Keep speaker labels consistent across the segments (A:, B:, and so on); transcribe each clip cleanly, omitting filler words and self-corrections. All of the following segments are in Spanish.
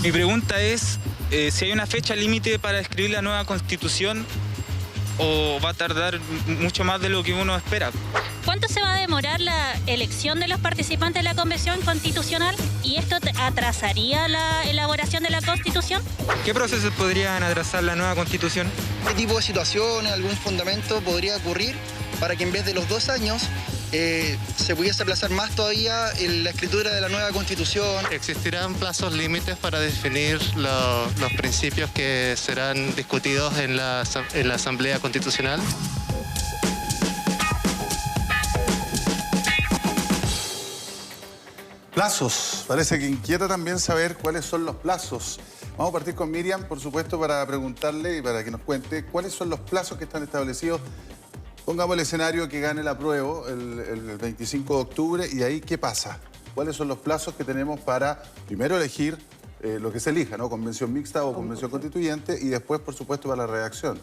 A: Mi pregunta es si hay una fecha límite para escribir la nueva Constitución o va a tardar mucho más de lo que uno espera.
B: ¿Cuánto se va a demorar la elección de los participantes de la Convención Constitucional? ¿Y esto atrasaría la elaboración de la Constitución?
A: ¿Qué procesos podrían atrasar la nueva Constitución?
C: ¿Qué tipo de situaciones, algún fundamento podría ocurrir para que en vez de los 2 años se pudiese aplazar más todavía la escritura de la nueva Constitución?
D: ¿Existirán plazos límites para definir los principios que serán discutidos en la Asamblea Constitucional?
E: Plazos. Parece que inquieta también saber cuáles son los plazos. Vamos a partir con Miriam, por supuesto, para preguntarle y para que nos cuente cuáles son los plazos que están establecidos. Pongamos el escenario que gane el apruebo el 25 de octubre y ahí, ¿qué pasa? ¿Cuáles son los plazos que tenemos para, primero, elegir lo que se elija, ¿no? Convención mixta o convención constituyente y después, por supuesto, para la redacción?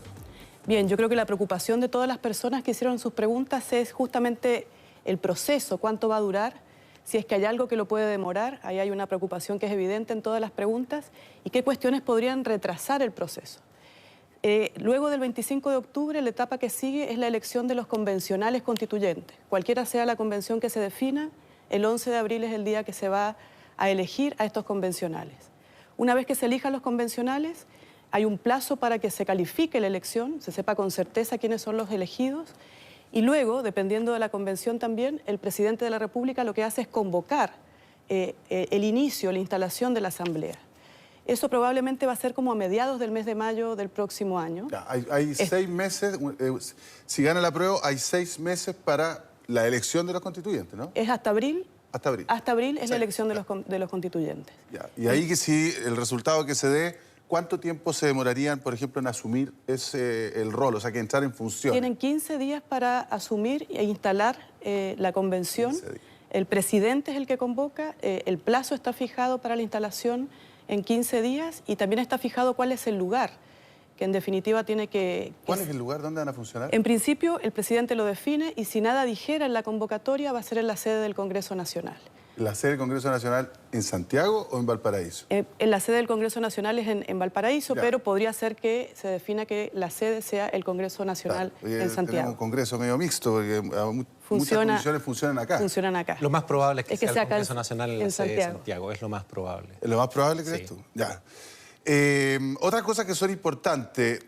F: Bien, yo creo que la preocupación de todas las personas que hicieron sus preguntas es justamente el proceso, cuánto va a durar, si es que hay algo que lo puede demorar, ahí hay una preocupación que es evidente en todas las preguntas, y qué cuestiones podrían retrasar el proceso. Luego del 25 de octubre, la etapa que sigue es la elección de los convencionales constituyentes. Cualquiera sea la convención que se defina, el 11 de abril es el día que se va a elegir a estos convencionales. Una vez que se elijan los convencionales, hay un plazo para que se califique la elección, se sepa con certeza quiénes son los elegidos, y luego, dependiendo de la convención también, el presidente de la República lo que hace es convocar el inicio, la instalación de la Asamblea. Eso probablemente va a ser como a mediados del mes de mayo del próximo año.
E: Ya, hay 6 meses, si gana el apruebo, hay 6 meses para la elección de los constituyentes, ¿no?
F: Es hasta abril.
E: Hasta abril.
F: Hasta abril es
E: Sí.
F: la elección de los constituyentes.
E: Ya. Y ahí que si el resultado que se dé, ¿cuánto tiempo se demorarían, por ejemplo, en asumir el rol, o sea, que entrar en función?
F: Tienen 15 días para asumir e instalar la convención. El presidente es el que convoca, el plazo está fijado para la instalación en 15 días y también está fijado cuál es el lugar, que en definitiva tiene que...
E: ¿Cuál es el lugar donde van a funcionar?
F: En principio, el presidente lo define y si nada dijera en la convocatoria va a ser en la sede del Congreso Nacional.
E: ¿La sede del Congreso Nacional en Santiago o en Valparaíso?
F: En la sede del Congreso Nacional es en Valparaíso,
E: Ya.
F: pero podría ser que se defina que la sede sea el Congreso Nacional en Santiago.
E: Tenemos un Congreso medio mixto, porque muchas
F: Funciona-
E: comisiones funcionan acá.
F: Funcionan acá.
G: Lo más probable es que sea el
F: acá
G: Congreso Nacional en la sede de Santiago, es lo más probable.
E: ¿Es lo más probable, crees
G: Sí.
E: tú? Ya. Otras cosas que son importantes,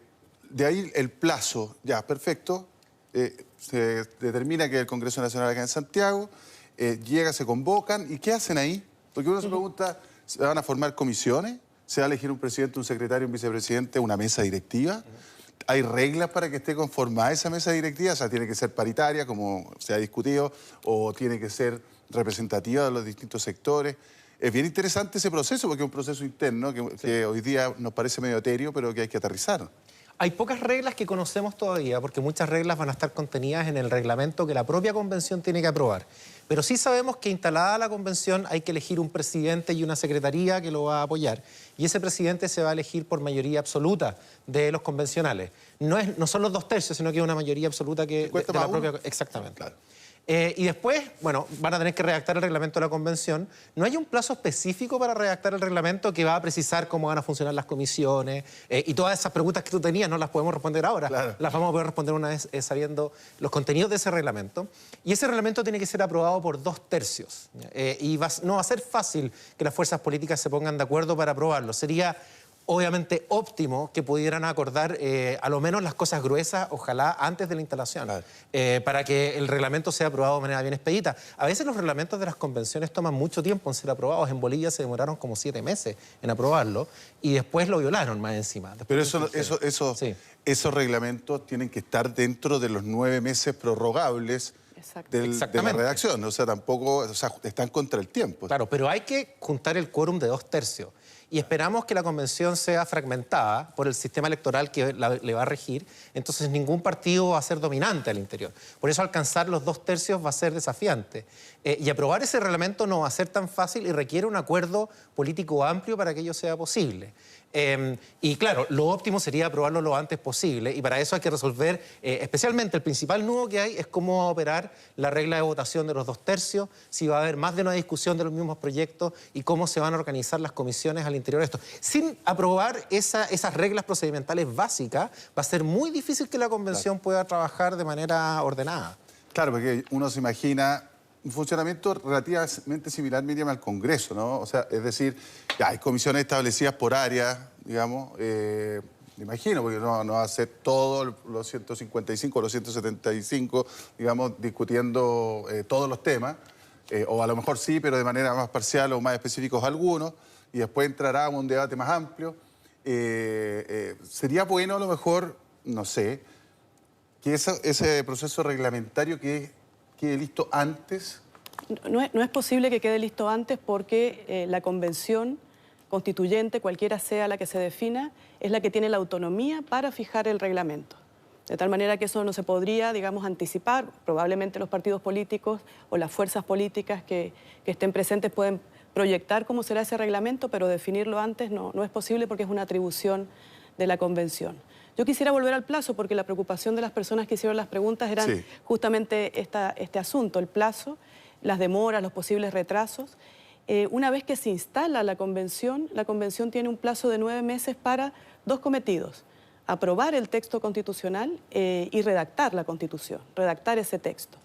E: de ahí el plazo, ya, perfecto. Se determina que el Congreso Nacional acá en Santiago, llega, se convocan, ¿y qué hacen ahí? Porque uno se pregunta, ¿se van a formar comisiones? ¿Se va a elegir un presidente, un secretario, un vicepresidente, una mesa directiva? ¿Hay reglas para que esté conformada esa mesa directiva? O sea, ¿tiene que ser paritaria, como se ha discutido, o tiene que ser representativa de los distintos sectores? Es bien interesante ese proceso, porque es un proceso interno que hoy día nos parece medio etéreo, pero que hay que aterrizar.
G: Hay pocas reglas que conocemos todavía, porque muchas reglas van a estar contenidas en el reglamento que la propia convención tiene que aprobar. Pero sí sabemos que instalada la convención hay que elegir un presidente y una secretaría que lo va a apoyar. Y ese presidente se va a elegir por mayoría absoluta de los convencionales. No son los 2/3, sino que es una mayoría absoluta que de la propia... Exactamente.
E: Claro.
G: Y después, bueno, van a tener que redactar el reglamento de la convención. No hay un plazo específico para redactar el reglamento que va a precisar cómo van a funcionar las comisiones y todas esas preguntas que tú tenías no las podemos responder ahora.
E: Claro.
G: Las vamos a poder responder una vez sabiendo los contenidos de ese reglamento. Y ese reglamento tiene que ser aprobado por 2/3. No va a ser fácil que las fuerzas políticas se pongan de acuerdo para aprobarlo. Sería... obviamente óptimo que pudieran acordar a lo menos las cosas gruesas, ojalá antes de la instalación,
E: Claro.
G: para que el reglamento sea aprobado de manera bien expedita. A veces los reglamentos de las convenciones toman mucho tiempo en ser aprobados. En Bolivia se demoraron como 7 meses en aprobarlo y después lo violaron más encima.
E: Pero
G: Sí.
E: esos reglamentos tienen que estar dentro de los 9 meses prorrogables
F: Exacto.
E: de la
G: Exactamente.
E: redacción. O sea, tampoco, o sea, están contra el tiempo.
G: Claro, pero hay que juntar el quórum de 2/3. Y esperamos que la convención sea fragmentada por el sistema electoral que le va a regir, entonces ningún partido va a ser dominante al interior. Por eso alcanzar los 2/3 va a ser desafiante. Y aprobar ese reglamento no va a ser tan fácil y requiere un acuerdo político amplio para que ello sea posible. Y claro, lo óptimo sería aprobarlo lo antes posible y para eso hay que resolver, especialmente el principal nudo que hay es cómo va a operar la regla de votación de los 2/3, si va a haber más de una discusión de los mismos proyectos y cómo se van a organizar las comisiones al interior de esto. Sin aprobar esas reglas procedimentales básicas, va a ser muy difícil que la Convención pueda trabajar de manera ordenada.
E: Claro, porque uno se imagina un funcionamiento relativamente similar, Miriam, al Congreso, ¿no? O sea, es decir, ya hay comisiones establecidas por área, digamos, me imagino, porque no va a ser todos los 155 o los 175, digamos, discutiendo todos los temas, o a lo mejor sí, pero de manera más parcial o más específicos algunos, y después entrará un debate más amplio. Sería bueno, a lo mejor, no sé, que ese proceso reglamentario quede listo antes.
F: No es posible que quede listo antes porque la convención constituyente, cualquiera sea la que se defina, es la que tiene la autonomía para fijar el reglamento. De tal manera que eso no se podría, digamos, anticipar. Probablemente los partidos políticos o las fuerzas políticas que estén presentes pueden proyectar cómo será ese reglamento, pero definirlo antes no es posible porque es una atribución de la convención. Yo quisiera volver al plazo porque la preocupación de las personas que hicieron las preguntas eran justamente este asunto, el plazo, las demoras, los posibles retrasos. Una vez que se instala la convención tiene un plazo de 9 meses para 2 cometidos: aprobar el texto constitucional y redactar la Constitución, redactar ese texto.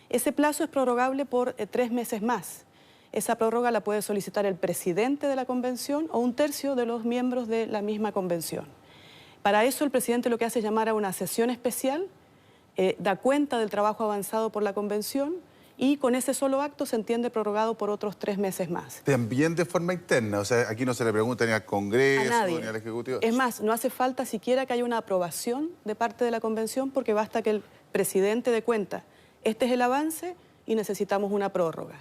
F: Ese plazo es prorrogable por 3 meses más. Esa prórroga la puede solicitar el presidente de la convención o 1/3 de los miembros de la misma convención. Para eso el presidente lo que hace es llamar a una sesión especial, da cuenta del trabajo avanzado por la convención y con ese solo acto se entiende prorrogado por otros 3 meses más.
E: También de forma interna, o sea, aquí no se le pregunta ni al Congreso,
F: a nadie,
E: ni al Ejecutivo.
F: Es más, no hace falta siquiera que haya una aprobación de parte de la convención porque basta que el presidente dé cuenta, este es el avance y necesitamos una prórroga.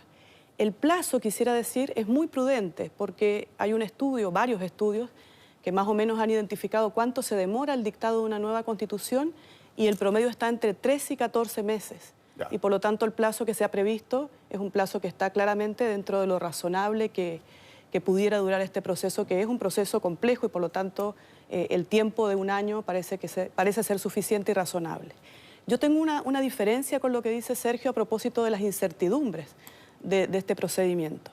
F: El plazo, quisiera decir, es muy prudente porque hay un estudio, varios estudios, que más o menos han identificado cuánto se demora el dictado de una nueva Constitución y el promedio está entre 13 y 14 meses. Ya. Y por lo tanto el plazo que se ha previsto es un plazo que está claramente dentro de lo razonable que pudiera durar este proceso, que es un proceso complejo y por lo tanto el tiempo de 1 año parece ser suficiente y razonable. Yo tengo una diferencia con lo que dice Sergio a propósito de las incertidumbres de este procedimiento.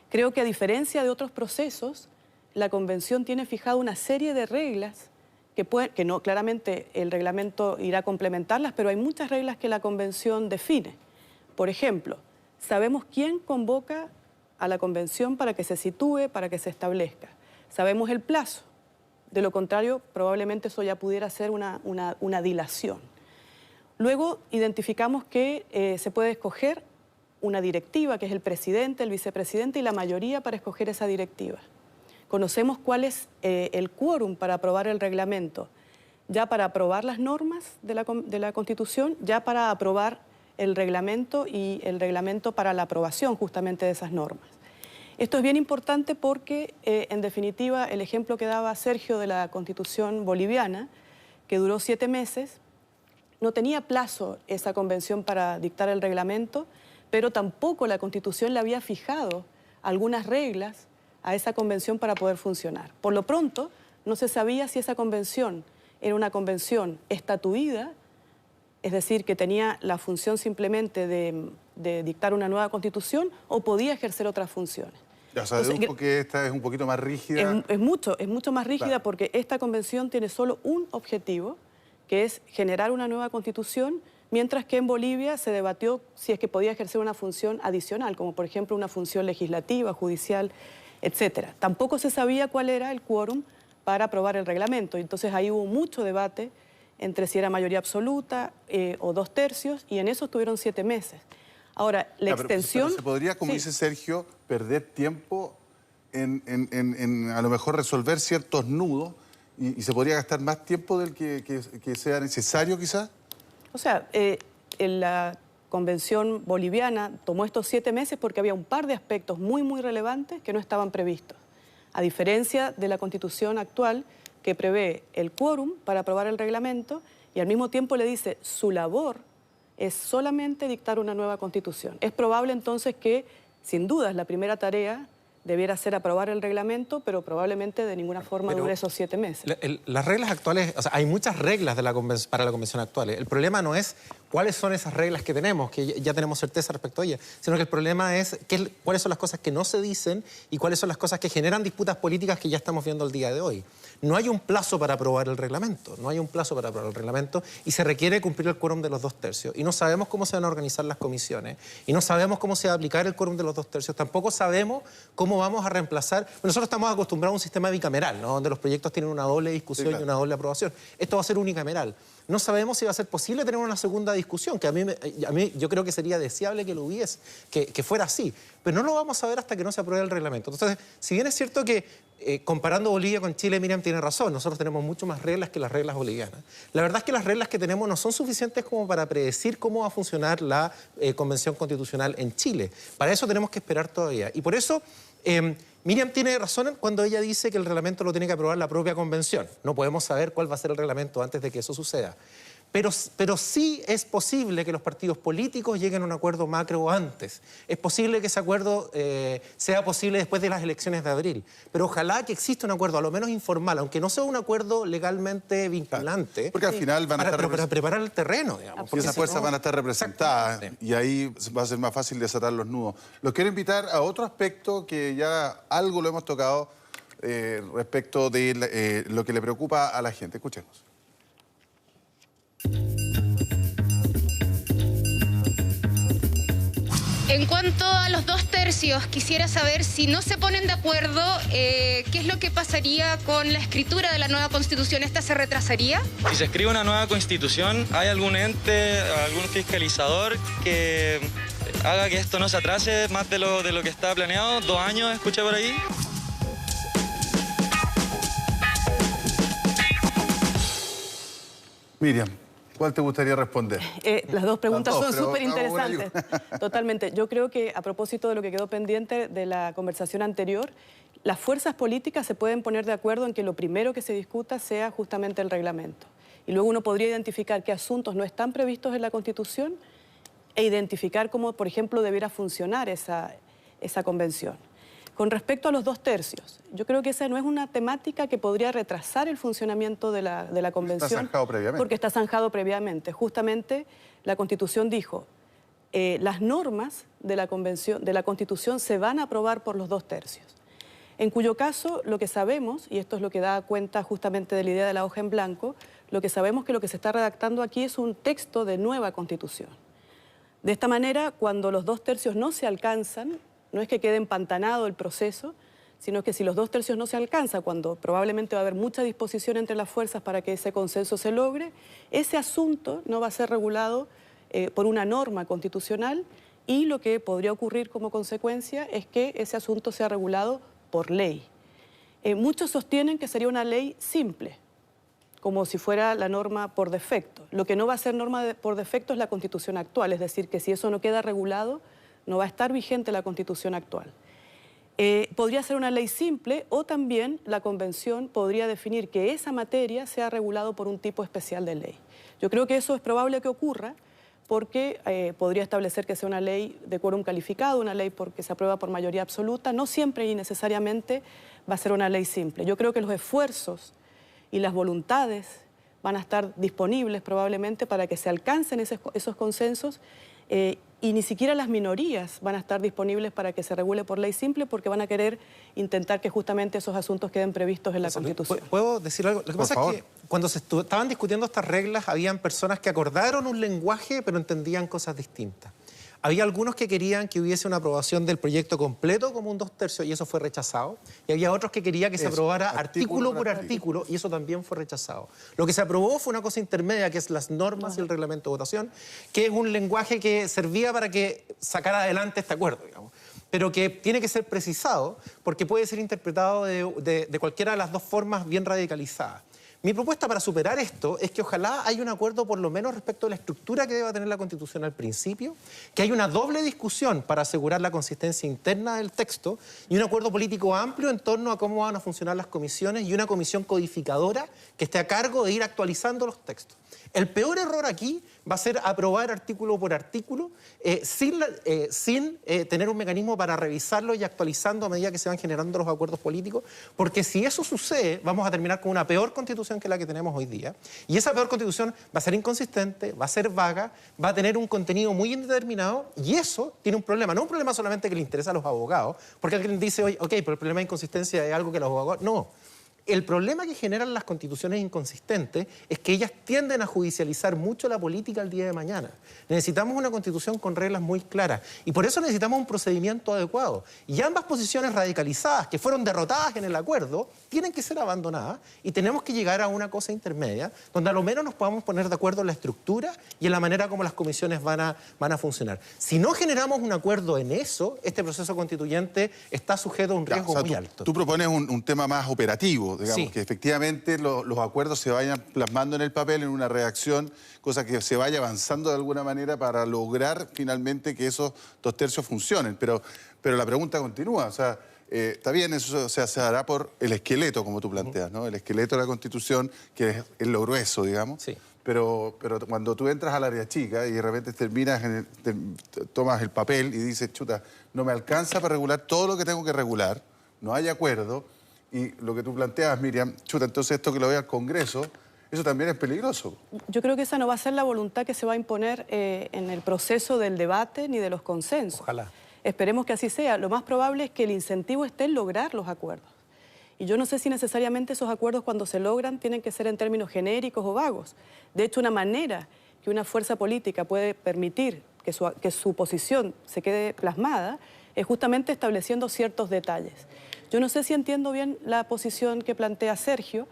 F: Creo que a diferencia de otros procesos, la Convención tiene fijado una serie de reglas que no, claramente el reglamento irá a complementarlas, pero hay muchas reglas que la Convención define. Por ejemplo, sabemos quién convoca a la Convención para que se sitúe, para que se establezca. Sabemos el plazo. De lo contrario, probablemente eso ya pudiera ser una dilación. Luego identificamos que se puede escoger una directiva, que es el presidente, el vicepresidente y la mayoría para escoger esa directiva. Conocemos cuál es el quórum para aprobar el reglamento, ya para aprobar las normas de la Constitución, ya para aprobar el reglamento y el reglamento para la aprobación justamente de esas normas. Esto es bien importante porque, en definitiva, el ejemplo que daba Sergio de la Constitución boliviana, que duró 7 meses, no tenía plazo esa convención para dictar el reglamento, pero tampoco la Constitución le había fijado algunas reglas a esa convención para poder funcionar. Por lo pronto, no se sabía si esa convención era una convención estatuida, es decir, que tenía la función simplemente de dictar una nueva constitución o podía ejercer otras funciones.
E: Ya, o sea, deduzco que esta es un poquito más rígida.
F: Es mucho más rígida, claro, porque esta convención tiene solo un objetivo, que es generar una nueva constitución, mientras que en Bolivia se debatió si es que podía ejercer una función adicional, como por ejemplo una función legislativa, judicial, etcétera. Tampoco se sabía cuál era el quórum para aprobar el reglamento, entonces ahí hubo mucho debate entre si era mayoría absoluta o 2/3, y en eso estuvieron 7 meses. Ahora, la extensión...
E: Pero se podría, como dice Sergio, perder tiempo en a lo mejor resolver ciertos nudos y se podría gastar más tiempo del que sea necesario quizás.
F: O sea, la Convención boliviana tomó estos 7 meses porque había un par de aspectos muy relevantes que no estaban previstos. A diferencia de la Constitución actual, que prevé el quórum para aprobar el reglamento y al mismo tiempo le dice su labor es solamente dictar una nueva Constitución. Es probable entonces que, sin dudas, la primera tarea debiera ser aprobar el reglamento, pero probablemente de ninguna forma dure esos 7 meses.
G: Las reglas actuales, o sea, hay muchas reglas para la convención actual. El problema no es cuáles son esas reglas que tenemos, que ya tenemos certeza respecto a ellas, sino que el problema es cuáles son las cosas que no se dicen y cuáles son las cosas que generan disputas políticas que ya estamos viendo el día de hoy. No hay un plazo para aprobar el reglamento, y se requiere cumplir el quórum de los 2/3. Y no sabemos cómo se van a organizar las comisiones, y no sabemos cómo se va a aplicar el quórum de los 2/3. Tampoco sabemos cómo vamos a reemplazar. Nosotros estamos acostumbrados a un sistema bicameral, ¿no? Donde los proyectos tienen una doble discusión, sí, claro, y una doble aprobación. Esto va a ser unicameral. No sabemos si va a ser posible tener una segunda discusión, que a mí yo creo que sería deseable que lo hubiese, que fuera así. Pero no lo vamos a ver hasta que no se apruebe el reglamento. Entonces, si bien es cierto que comparando Bolivia con Chile, Miriam tiene razón, nosotros tenemos mucho más reglas que las reglas bolivianas. La verdad es que las reglas que tenemos no son suficientes como para predecir cómo va a funcionar la Convención Constitucional en Chile. Para eso tenemos que esperar todavía. Y por eso Miriam tiene razón cuando ella dice que el reglamento lo tiene que aprobar la propia convención. No podemos saber cuál va a ser el reglamento antes de que eso suceda. Pero sí es posible que los partidos políticos lleguen a un acuerdo macro antes. Es posible que ese acuerdo sea posible después de las elecciones de abril. Pero ojalá que exista un acuerdo, a lo menos informal, aunque no sea un acuerdo legalmente vinculante.
E: Porque al final van a estar
G: para preparar el terreno, digamos.
E: Y esas fuerzas van a estar representadas. Sí. Y ahí va a ser más fácil desatar los nudos. Los quiero invitar a otro aspecto que ya algo lo hemos tocado respecto de lo que le preocupa a la gente. Escuchemos.
H: En cuanto a los 2/3, quisiera saber si no se ponen de acuerdo, ¿qué es lo que pasaría con la escritura de la nueva Constitución? ¿Esta se retrasaría?
I: Si se escribe una nueva Constitución, ¿hay algún ente, algún fiscalizador que haga que esto no se atrase más de lo que está planeado? 2 años, escuché por ahí.
E: Miriam, ¿cuál te gustaría responder?
F: Las dos preguntas son súper interesantes. Totalmente. Yo creo que a propósito de lo que quedó pendiente de la conversación anterior, las fuerzas políticas se pueden poner de acuerdo en que lo primero que se discuta sea justamente el reglamento. Y luego uno podría identificar qué asuntos no están previstos en la Constitución e identificar cómo, por ejemplo, debiera funcionar esa convención. Con respecto a los 2/3, yo creo que esa no es una temática que podría retrasar el funcionamiento de la convención.
E: Está zanjado previamente.
F: Porque está zanjado previamente. Justamente la Constitución dijo, las normas de la Constitución se van a aprobar por los 2/3. En cuyo caso, lo que sabemos, y esto es lo que da cuenta justamente de la idea de la hoja en blanco, lo que sabemos que lo que se está redactando aquí es un texto de nueva Constitución. De esta manera, cuando los 2/3 no se alcanzan, no es que quede empantanado el proceso, sino que si los 2/3 no se alcanza, cuando probablemente va a haber mucha disposición entre las fuerzas para que ese consenso se logre, ese asunto no va a ser regulado por una norma constitucional y lo que podría ocurrir como consecuencia es que ese asunto sea regulado por ley. Muchos sostienen que sería una ley simple, como si fuera la norma por defecto. Lo que no va a ser norma por defecto es la Constitución actual, es decir, que si eso no queda regulado, no va a estar vigente la Constitución actual. Podría ser una ley simple o también la Convención podría definir que esa materia sea regulado por un tipo especial de ley. Yo creo que eso es probable que ocurra porque podría establecer que sea una ley de quórum calificado, una ley que se aprueba por mayoría absoluta. No siempre y necesariamente va a ser una ley simple. Yo creo que los esfuerzos y las voluntades van a estar disponibles probablemente para que se alcancen esos consensos y ni siquiera las minorías van a estar disponibles para que se regule por ley simple porque van a querer intentar que justamente esos asuntos queden previstos en la Constitución.
G: ¿Puedo decir algo? Lo que pasa es que cuando se estaban discutiendo estas reglas habían personas que acordaron un lenguaje pero entendían cosas distintas. Había algunos que querían que hubiese una aprobación del proyecto completo como un 2/3 y eso fue rechazado. Y había otros que querían que se aprobara artículo por artículo y eso también fue rechazado. Lo que se aprobó fue una cosa intermedia que es las normas y el reglamento de votación, que es un lenguaje que servía para que sacara adelante este acuerdo, digamos. Pero que tiene que ser precisado porque puede ser interpretado de cualquiera de las dos formas bien radicalizadas. Mi propuesta para superar esto es que ojalá haya un acuerdo por lo menos respecto a la estructura que deba tener la Constitución al principio, que haya una doble discusión para asegurar la consistencia interna del texto y un acuerdo político amplio en torno a cómo van a funcionar las comisiones y una comisión codificadora que esté a cargo de ir actualizando los textos. El peor error aquí va a ser aprobar artículo por artículo sin tener un mecanismo para revisarlo y actualizando a medida que se van generando los acuerdos políticos, porque si eso sucede, vamos a terminar con una peor constitución que la que tenemos hoy día, y esa peor constitución va a ser inconsistente, va a ser vaga, va a tener un contenido muy indeterminado, y eso tiene un problema, no un problema solamente que le interesa a los abogados, porque alguien dice, oye, ok, pero el problema de inconsistencia es algo que los abogados... No. El problema que generan las constituciones inconsistentes es que ellas tienden a judicializar mucho la política el día de mañana. Necesitamos una constitución con reglas muy claras y por eso necesitamos un procedimiento adecuado. Y ambas posiciones radicalizadas que fueron derrotadas en el acuerdo tienen que ser abandonadas y tenemos que llegar a una cosa intermedia donde a lo menos nos podamos poner de acuerdo en la estructura y en la manera como las comisiones van a funcionar. Si no generamos un acuerdo en eso, este proceso constituyente está sujeto a un riesgo muy alto.
E: Tú propones un tema más operativo, digamos,
G: Sí.
E: que efectivamente los acuerdos se vayan plasmando en el papel, en una redacción, cosa que se vaya avanzando de alguna manera para lograr finalmente que esos 2/3 funcionen. Pero la pregunta continúa, o sea, está bien, eso se hará por el esqueleto, como tú planteas, ¿no? El esqueleto de la Constitución, que es lo grueso, digamos.
G: Sí.
E: Pero cuando tú entras al área chica y de repente tomas el papel y dices, chuta, no me alcanza para regular todo lo que tengo que regular, no hay acuerdo. Y lo que tú planteas, Miriam, chuta, entonces esto que lo vea al Congreso, eso también es peligroso.
F: Yo creo que esa no va a ser la voluntad que se va a imponer en el proceso del debate ni de los consensos.
G: Ojalá.
F: Esperemos que así sea. Lo más probable es que el incentivo esté en lograr los acuerdos. Y yo no sé si necesariamente esos acuerdos cuando se logran tienen que ser en términos genéricos o vagos. De hecho, una manera que una fuerza política puede permitir que su posición se quede plasmada es justamente estableciendo ciertos detalles. Yo no sé si entiendo bien la posición que plantea Sergio.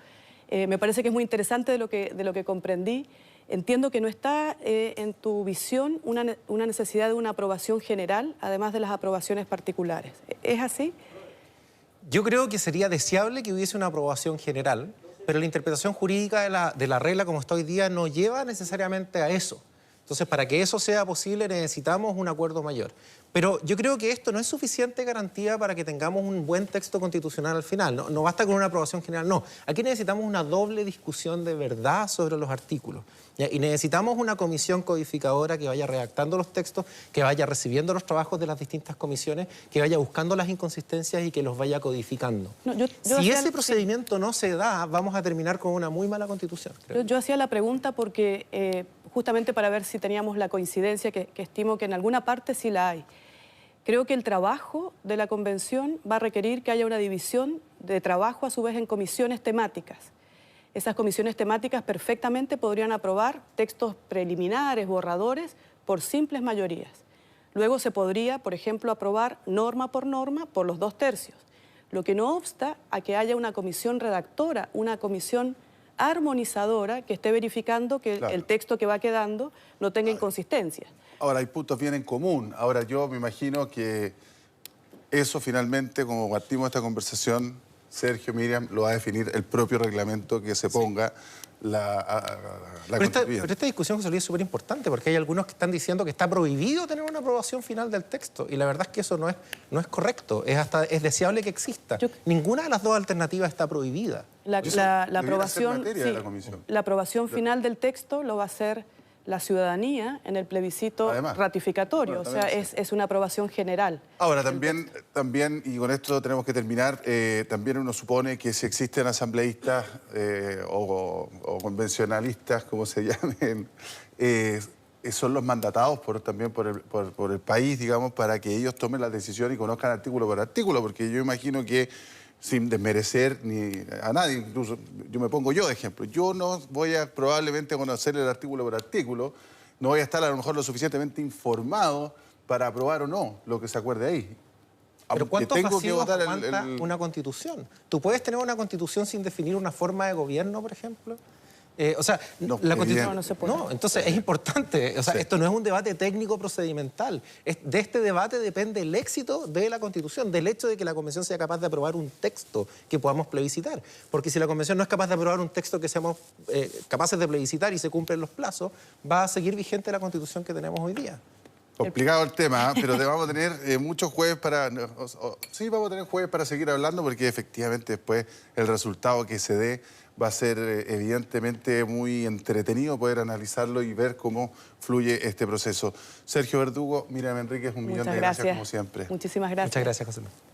F: Me parece que es muy interesante de lo que comprendí. Entiendo que no está en tu visión una necesidad de una aprobación general, además de las aprobaciones particulares. ¿Es así?
G: Yo creo que sería deseable que hubiese una aprobación general, pero la interpretación jurídica de la regla como está hoy día no lleva necesariamente a eso. Entonces, para que eso sea posible necesitamos un acuerdo mayor. Pero yo creo que esto no es suficiente garantía para que tengamos un buen texto constitucional al final. No basta con una aprobación general, no. Aquí necesitamos una doble discusión de verdad sobre los artículos. ¿Ya? Y necesitamos una comisión codificadora que vaya redactando los textos, que vaya recibiendo los trabajos de las distintas comisiones, que vaya buscando las inconsistencias y que los vaya codificando.
F: No,
G: si ese procedimiento no se da, vamos a terminar con una muy mala constitución.
F: Yo hacía la pregunta porque justamente para ver si teníamos la coincidencia, que estimo que en alguna parte sí la hay. Creo que el trabajo de la convención va a requerir que haya una división de trabajo a su vez en comisiones temáticas. Esas comisiones temáticas perfectamente podrían aprobar textos preliminares, borradores, por simples mayorías. Luego se podría, por ejemplo, aprobar norma por los 2/3. Lo que no obsta a que haya una comisión redactora, una comisión armonizadora que esté verificando que el texto que va quedando no tenga inconsistencias.
E: Ahora, hay puntos bien en común. Ahora, yo me imagino que eso finalmente, como partimos de esta conversación, Sergio, Miriam, lo va a definir el propio reglamento que se ponga la
G: pero esta discusión, José Luis, es súper importante porque hay algunos que están diciendo que está prohibido tener una aprobación final del texto y la verdad es que eso no es correcto, es deseable que exista. Ninguna de las dos alternativas está prohibida.
F: La aprobación final del texto lo va a hacer la ciudadanía en el plebiscito ratificatorio, o sea, es una aprobación general.
E: Ahora, también, y con esto tenemos que terminar, también uno supone que si existen asambleístas o convencionalistas, como se llamen, son los mandatados también por el país, digamos, para que ellos tomen la decisión y conozcan artículo por artículo, porque yo imagino que, sin desmerecer ni a nadie, incluso yo me pongo yo de ejemplo, yo no voy a probablemente conocer el artículo por artículo, no voy a estar a lo mejor lo suficientemente informado para aprobar o no lo que se acuerde ahí.
G: Pero ¿cuántos vacíos aguanta una constitución? ¿Tú puedes tener una constitución sin definir una forma de gobierno, por ejemplo? O sea,
E: No,
G: la
E: evidente.
G: Constitución
F: No se puede.
G: No, entonces es importante. O sea,
E: Sí.
G: esto no es un debate técnico procedimental. De este debate depende el éxito de la Constitución, del hecho de que la Convención sea capaz de aprobar un texto que podamos plebiscitar. Porque si la Convención no es capaz de aprobar un texto que seamos capaces de plebiscitar y se cumplen los plazos, va a seguir vigente la Constitución que tenemos hoy día.
E: Complicado el tema, pero te vamos a tener muchos jueves para... sí, vamos a tener jueves para seguir hablando porque efectivamente después el resultado que se dé va a ser evidentemente muy entretenido poder analizarlo y ver cómo fluye este proceso. Sergio Verdugo, Miriam Enríquez, un millón de gracias como siempre.
F: Muchísimas gracias.
G: Muchas gracias, José Luis.